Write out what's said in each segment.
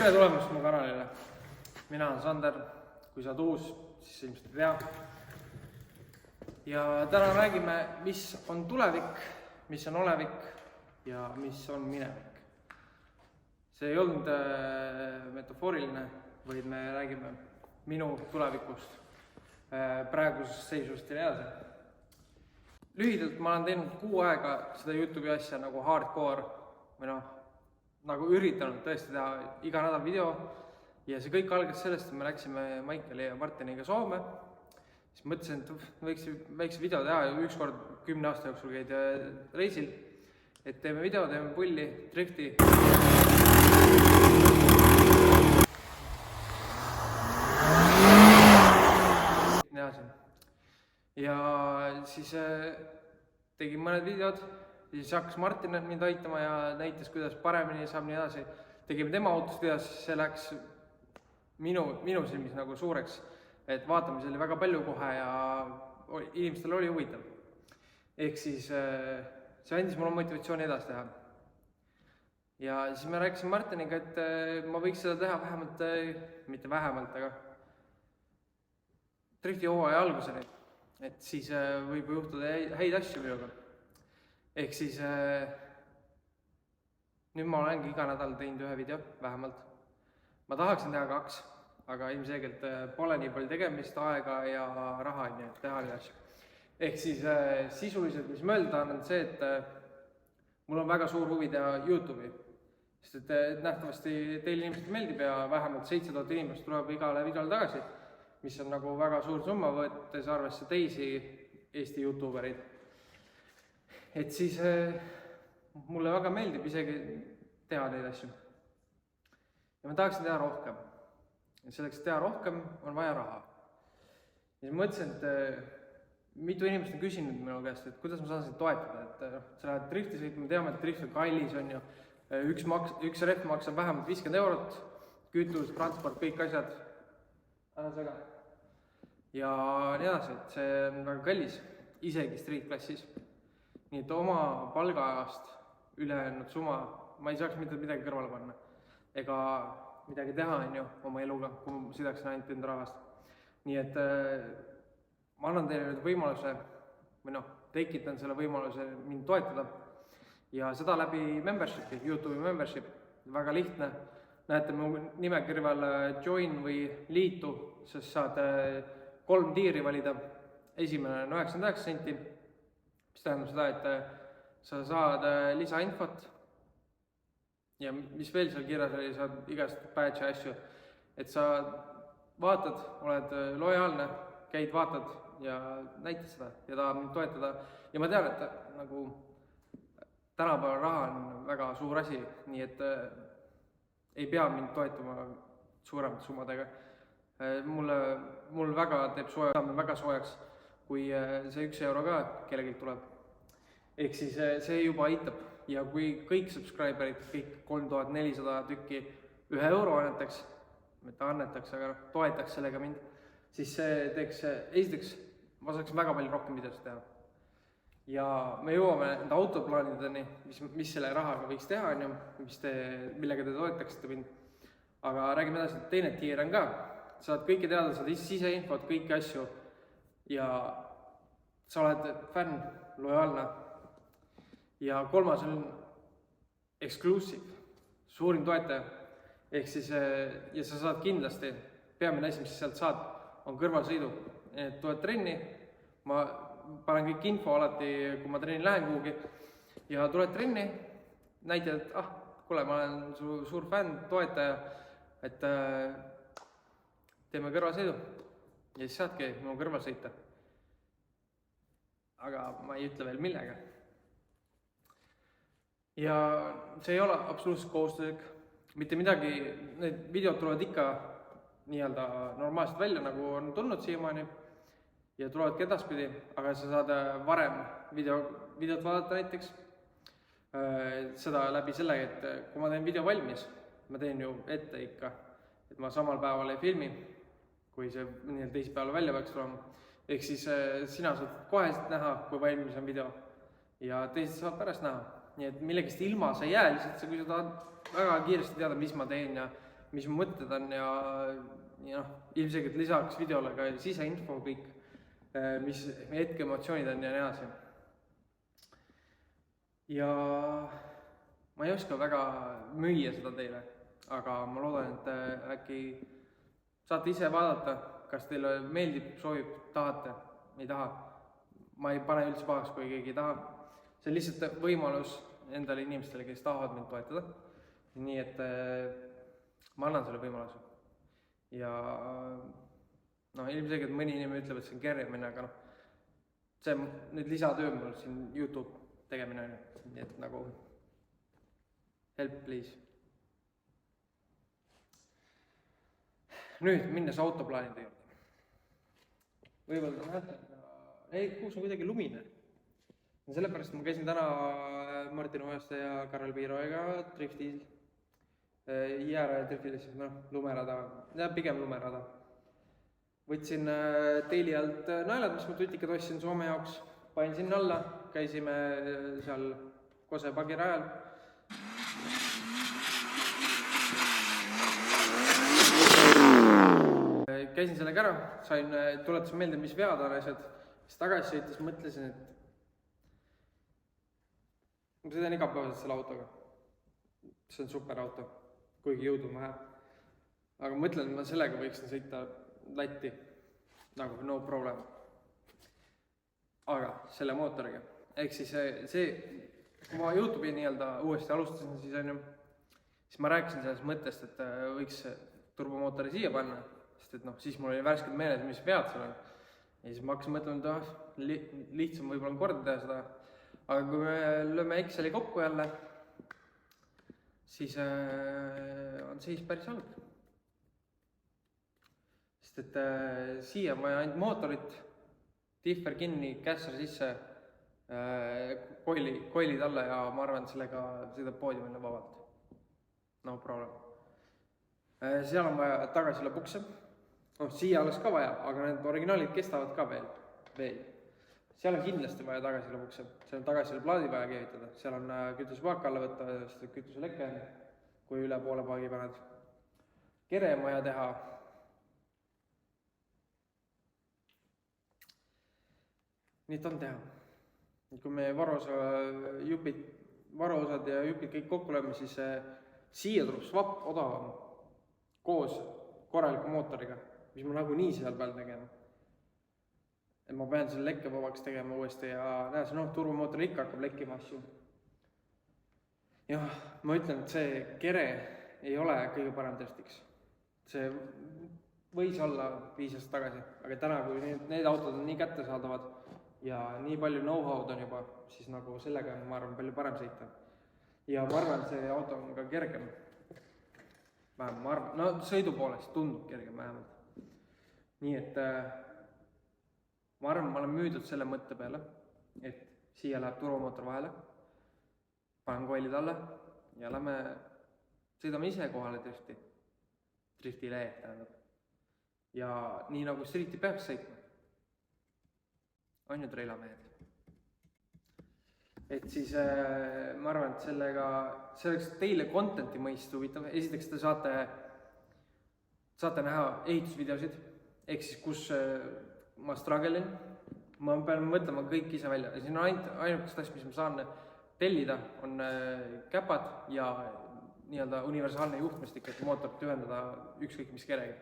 Tere tulemast mu kanalile. Mina olen Sander, kui sa oled uus, siis ilmselt ei tea. Ja täna räägime, mis on tulevik, mis on olevik ja mis on minevik. See ei olnud metafooriline, vaid me räägime minu tulevikust, praegusest seisust ja nii edasi. Lühidalt ma olen teinud 6 aega seda YouTube'i asja nagu hardcore või nagu üritanud tõesti teha iga nädal video ja see kõik algas sellest, et me läksime Maikeli ja Martiniga Soome. Siis mõtlesin, et võiks väikse video teha ja ükskord 10 aasta jooksul käid reisil, et teeme video, teeme pulli, drifti. Ja siis tegin mõned videod, siis hakkas Martin mind aitama ja näitas, kuidas paremini saab nii edasi. Tegime tema autost videos, see läks minu silmis nagu suureks, et vaatamise oli väga palju kohe ja inimestel oli huvitav. Ehk siis see andis mulle motivatsiooni edasi teha. Ja siis me rääkisime Martiniga, et ma võiks seda teha vähemalt, mitte vähemalt, aga drifti hooaja alguseni. Et siis võib juhtuda häid asju minuga. Ehk siis nüüd ma olengi iga nädal teinud 1 video, vähemalt. Ma tahaksin teha 2, aga ilmselgelt pole nii palju tegemist, aega ja raha, nii et teha neid asju. Ehk siis sisuliselt, mis ma öelda on see, et mul on väga suur huvi teha YouTube'i. Sest et nähtavasti teil inimesed meeldib ja vähemalt 7000 inimest tuleb igale videole tagasi, mis on nagu väga suur summa, võttes arvesse teisi Eesti YouTubereid. Et siis mulle väga meeldib isegi teha neid asju. Ja ma tahaksin teha rohkem. Ja selleks, et teha rohkem, on vaja raha. Ja siis mõtlesin, et mitu inimest on küsinud minu käest, et kuidas ma saan seda toetada. Et sa lähed drifti sõitma, me teame, et drift on kallis, on ju. Üks rehv maksab vähemalt 50 €, kütus, transport, kõik asjad. Ära sega. Ja nii edasi, et see on väga kallis, isegi street-klassis. Nii et oma palgaajast ülejäänud summa, ma ei saaks midagi kõrvale panna. Ega midagi teha on ju oma eluga, kui ma sõidaksin ainult enda rahast. Nii et ma annan teile nüüd võimaluse, või tekitan selle võimaluse mind toetada. Ja seda läbi membershipi, YouTube'i membership, väga lihtne. Näete mu nimekirjal join või liitu, sest saad 3 tiiri valida. Esimene on 99 senti, mis tähendab seda, et sa saad lisainfot ja mis veel seal kirjas oli, saad igast badge asju, et sa vaatad, oled lojaalne, käid, vaatad ja näitad seda ja tahad mind toetada. Ja ma tean, et nagu tänapäeval raha on väga suur asi, nii et ei pea mind toetama suuremate summadega. Mul väga teeb väga soojaks, kui see 1 € ka kellelgi tuleb. Ehk siis see juba aitab ja kui kõik subscriberid, kõik 3400 tükki 1 € annetaks, mitte annetaks, aga toetaks sellega mind, siis see teeks, esiteks ma saaks väga palju rohkem videosid teha. Ja me jõuame enda autoplaanideni, mis selle rahaga võiks teha, millega te toetaksite mind. Aga räägime edasi, et teine tiir on ka. Saad kõike teada, saad siseinfot, kõiki asju ja sa oled fänn, lojaalne. Ja 3. on exclusive, suurim toetaja. Ehk siis, ja sa saad kindlasti, peamine asi, mis sa sealt saad, on kõrvalsõidu. Et tuled trenni, ma panen kõik info alati, kui ma trenni lähen kuhugi ja tuled trenni, näitad, et kuule, ma olen su suur fänn, toetaja, et teeme kõrvalsõidu ja siis saadki minu kõrval sõita. Aga ma ei ütle veel millega. Ja see ei ole absoluutselt kohustuslik. Mitte midagi, need videod tulevad ikka nii-öelda normaalselt välja, nagu on tulnud siiamaani ja tulevad edaspidi, aga sa saad varem videot vaadata näiteks. Seda läbi sellega, et kui ma teen video valmis, ma teen ju ette ikka, et ma samal päeval ei filmi, kui see teisipäeval välja peaks tulema. Ehk siis sina saad kohe näha, kui valmis on video ja teised saavad pärast näha. Nii et millegist ilma sa ei jää, lihtsalt kui sa tahad väga kiiresti teada, mis ma teen ja mis mu mõtted on ja noh, ilmselgelt lisaks videole ka siseinfo kõik, mis hetke emotsioonid on ja nii edasi. Ja ma ei oska väga müüa seda teile, aga ma loodan, et äkki saate ise vaadata, kas teile meeldib, soovib, tahate, ei taha. Ma ei pane üldse pahaks, kui keegi ei taha. See on lihtsalt võimalus endale inimestele, kes tahavad mind toetada. Nii et ma annan selle võimaluse. Ja noh, ilmselgelt mõni inimene ütleb, et see on kerjamine, aga noh, see on nüüd lisatöö mul siin YouTube tegemine. Nii et nagu help please. Nüüd minnes autoplaanide juurde. Võib-olla te näete, kuus on kuidagi lumine. Sellepärast ma käisin täna Martin Ojaste ja Karel Piiroega driftil. Jääraja driftil, lumerada, pigem lumerada. Võtsin teili alt naelad, mis ma tutikad ostsin Soome jaoks. Pain sinna alla, käisime seal Kose pagirajal. Käisin sellega ära, tuletasin meelde, mis vead on asjad. Siis tagasi sõites mõtlesin, et ma sõidan igapäevaselt selle autoga. See on super auto, kuigi jõudu on vähe. Aga mõtlen, et ma sellega võiksin sõita Lätti, nagu no problem. Aga selle mootoriga. Ehk siis see, kui ma YouTube'i uuesti alustasin, siis ma rääkisin sellest mõttest, et võiks turbomootori siia panna, sest et siis mul oli värskelt meeles, mis vead seal on. Ja siis ma hakkasin mõtlema, et lihtsam võib-olla on korda teha seda. Aga kui me lööme Exceli kokku jälle, siis on seis päris halb. Sest et siia on vaja ainult mootorit, differ kinni, kässar sisse, koilid alla ja ma arvan, et sellega sõidab poodiumile vabalt. No problem. Seal on vaja tagasile pukse. Siia oleks ka vaja, aga need originaalid kestavad ka veel. Seal on kindlasti vaja tagasile pukse. Seal on tagasile plaadi vaja keevitada. Seal on kütusepaak alla võtta, sest kütuseleke on, kui üle poole paagi paned. Kere on vaja teha. Nii on teha. Kui me varuosad ja jupid kõik kokku lööme, siis siia tuleb swap odavam koos korraliku mootoriga, mis ma nagu nii seal peal tegema. Et ma pean selle lekke vabaks tegema uuesti ja näe, see turbomootor ikka hakkab lekkima asju. Ja ma ütlen, et see kere ei ole kõige parem testiks. See võis olla 5 aastat tagasi, aga täna, kui need autod on nii kättesaadavad ja nii palju know-how'd on juba, siis nagu sellega on, ma arvan, palju parem sõita. Ja ma arvan, et see auto on ka kergem. Ma arvan, sõidu poolest tundub kergem vähemalt. Nii et ma arvan, ma olen müüdud selle mõtte peale, et siia läheb turbomootor vahele, panen koilid alla ja sõidame ise kohale driftile tähendab. Ja nii nagu streeti peaks sõitma. On ju treilamehed. Et siis ma arvan, et see oleks teile contenti mõist huvitav. Esiteks te saate näha ehitusvideosid, ehk siis kus ma struggle'in. Ma pean mõtlema kõik ise välja. Siin on ainukest asja, mis ma saan tellida, on käpad ja universaalne juhtmestik, et mootorit ühendada ükskõik mis kerega.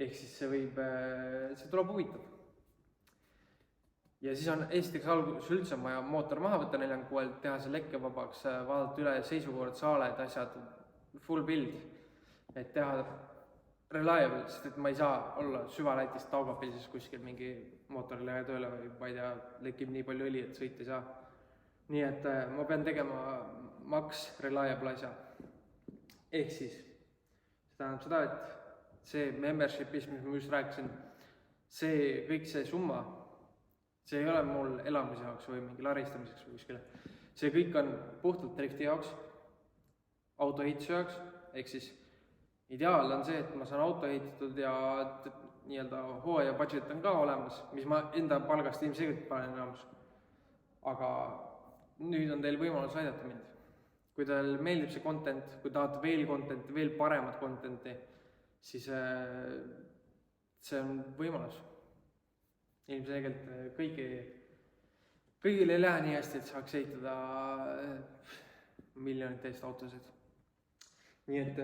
Ehk siis see tuleb huvitav. Ja siis on esiteks alguses üldse vaja mootor maha võtta 4-6, teha see lekke vabaks, vaadata üle seisukohad, saaled, asjad, full build, et teha reliable, sest et ma ei saa olla süvalätist Taugapilsis kuskil mingi mootori lähe tööle või ma ei tea, lekib nii palju õli, et sõita ei saa. Nii et ma pean tegema max reliable asja. Ehk siis, see tähendab seda, et see membershipis, mis ma just rääkisin, kõik see summa, see ei ole mul elamise jaoks või mingi laristamiseks või kuskile. See kõik on puhtalt drifti jaoks, autoehituse jaoks, ehk siis ideaal on see, et ma saan auto ehitatud ja hooaja budget on ka olemas, mis ma enda palgast ilmselgelt panen enamus. Aga nüüd on teil võimalus aidata mind. kui teil meeldib see content, kui tahate veel content'i, veel paremat content'i, siis see on võimalus. Ilmselgelt kõigil ei lähe nii hästi, et saaks ehitada miljonite eest autosid. Nii et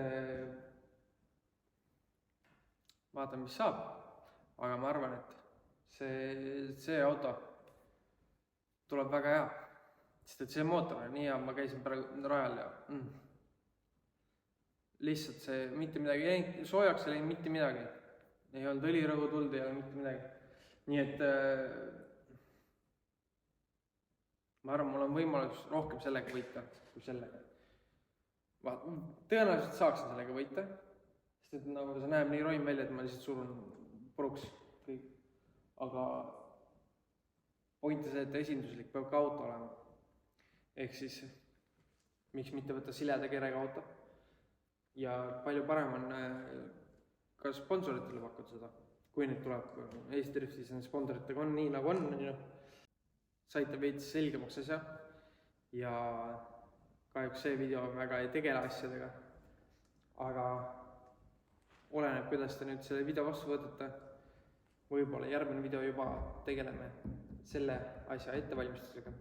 vaatame, mis saab, aga ma arvan, et see auto tuleb väga hea, sest et see mootor on nii hea, ma käisin praegu rajal ja lihtsalt see mitte midagi, ei soojaks ei läinud mitte midagi, ei olnud õlirõhu tuld, ei olnud mitte midagi. Nii et ma arvan, mul on võimalus rohkem sellega võita kui sellega. Tõenäoliselt saaksin sellega võita, sest et nagu see näeb nii roim välja, et ma lihtsalt surun puruks kõik. Aga point on see, et esinduslik peab ka auto olema. Ehk siis, miks mitte võtta sileda kerega auto. Ja palju parem on ka sponsoritele pakkuda seda, kui nüüd tuleb. Eesti Driftis on sponsoritega on nii nagu on. Saite veits selgemaks asja ja kahjuks see video väga ei tegele asjadega. Aga oleneb, kuidas te nüüd selle video vastu võtate. Võib-olla järgmine video juba tegeleme selle asja ettevalmistusega.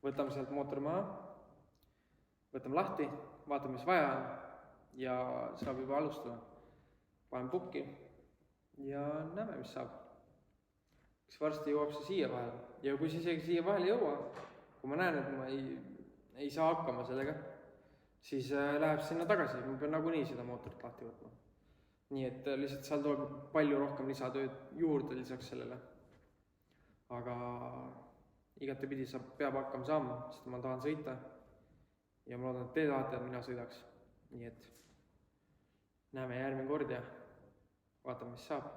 Võtame sealt mootori maha, võtame lahti, vaatame, mis vaja on ja saab juba alustada. Panen pukki ja näeme, mis saab. Kas varsti jõuab see siia vahele. Ja kui see isegi siia vahele jõua, kui ma näen, et ma ei saa hakkama sellega, siis läheb sinna tagasi. Ma pean nagunii seda mootorit lahti võtma. Nii et lihtsalt seal tuleb palju rohkem lisatööd juurde lisaks sellele. Aga igatepidi peab hakkama saama, sest ma tahan sõita ja ma loodan, et te tahate, et mina sõidaks. Nii et näeme järgmine kord ja vaatame, mis saab.